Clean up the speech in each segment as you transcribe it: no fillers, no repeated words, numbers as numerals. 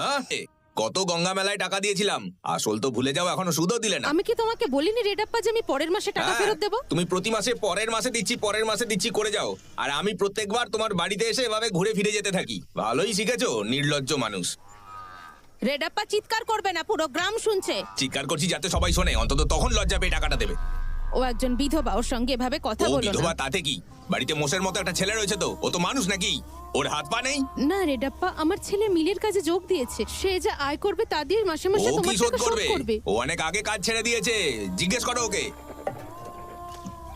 হ্যাঁ, কত গঙ্গা মেলায় টাকা দিয়েছিলাম, আসল তো ভুলে যাও, এখনো সুদও দিলে না। আমি কি তোমাকে বলিনি রেডাপ্পা যে আমি পরের মাসে টাকা হ্যাঁ, ফেরত দেবো? তুমি প্রতি মাসে পরের মাসে দিচ্ছি করে যাও, আর আমি প্রত্যেকবার তোমার বাড়িতে এসে এভাবে ঘুরে ফিরে যেতে থাকি। ভালোই শিখেছো, নির্লজ্জ মানুষ। রেডাপ্পা চিৎকার করবে না, পুরো গ্রাম শুনছে। চিৎকার করছি যাতে সবাই শোনে, অন্তত তখন লজ্জা পেয়ে টাকাটা দেবে। ও একজন বিধবা, ওর সঙ্গে এভাবে কথা ও বলো বিধবা না। তাতে কি? বাড়িতে মোষের মতো একটা ছেলে রয়েছে, তো ও তো মানুষ নাকি? ওর হাত পা নেই? না রেডাপ্পা, আমার ছেলে মিলের কাজে যোগ দিয়েছে, সে যা আয় করবে তা দিয়ে মাসে ও মাসে কি তোমার শোধ টাকা শোধ করবে? করবে। ও অনেক আগে কাজ ছেড়ে দিয়েছে, জিজ্ঞেস করো ওকে।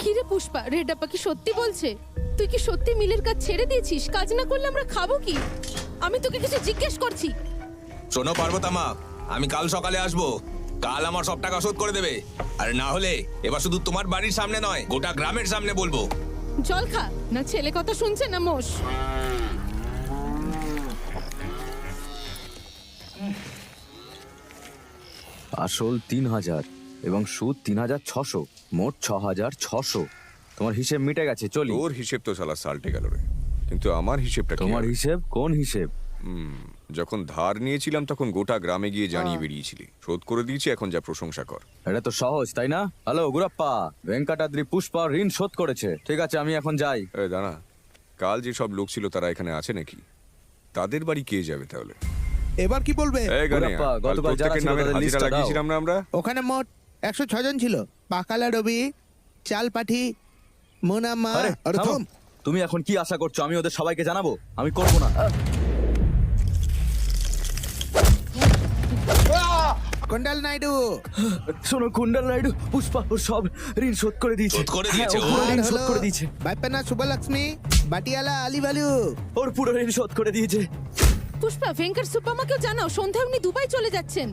কি রে পুষ্পা, রেডাপ্পা কি সত্যি বলছে? তুই কি সত্যি মিলের কাজ ছেড়ে দিয়েছিস? কাজ না করলে আমরা খাবো কি? আমি তোকে কিছু জিজ্ঞেস করছি। শোনো পার্বতামা, আমি কাল সকালে আসবো, কাল আমার সব টাকা শোধ করে দেবে। আর না হলে এবার শুধু তোমার বাড়ির সামনে নয়, গোটা গ্রামের সামনে বলবো। জল খা, না ছেলে কথা শুনছে না মোষ। আসল ৩,০০০ এবং সুদ ৩,৬০০, মোট ৬,৬০০। তোমার হিসেব মিটে গেছে, চলি। তোর হিসেব তো শালা সাল্টে গেল রে, কিন্তু আমার হিসেবটা কি তোমার হবে? হিসেব? কোন হিসেব? যখন ধার নিয়েছিলাম তখন গোটা গ্রামে গিয়ে জানিয়ে বেরিয়েছিলি, শোধ করে দিয়েছি, এখন যা প্রশংসা কর। এটা তো সহজ, তাই না? হ্যালো গুরাপ্পা, ভেঙ্কাটাদ্রি পুষ্পা ঋণ শোধ করেছে। ঠিক আছে, আমি এখন যাই। এ দাঁড়া, কাল যে সব লোক ছিল তারা এখানে আছে নাকি? তাদের বাড়ি কে যাবে তাহলে? এবার কি বলবে? এই গানে, গুরাপ্পা, কাল গতকাল যারা প্রত্যেকের ছিল নামে তাদের হাজিরা লিস্টটা দাও। লাগিয়েছিলাম না আমরা? ওখানে মোট 106 জন ছিল। পাকালা রবি, চাল পাঠি, মোনাম্মা, আরে থামো। অর্থম। তুমি এখন কি আশা করছো আমি ওদের সবাইকে জানাবো? আমি করবো না। কন্ডাল নাইডু। শোনো কুণ্ডাল নাইডু, পুষ্পা ওর সব ঋণ শোধ করে দিয়েছে। শোধ করে হ্যাঁ, দিয়েছে ও ও? পুরো ঋণ আর শোধ হলো করে দিয়েছে। বাইপানা শুভলক্ষ্মী, বাটিয়ালা আলিভালু। ওর পুরো ঋণ শোধ করে দিয়েছে। পুষ্পা, ভেঙ্কট সুব্বামাকেও জানাও, সন্ধ্যায় উনি দুবাই চলে যাচ্ছেন।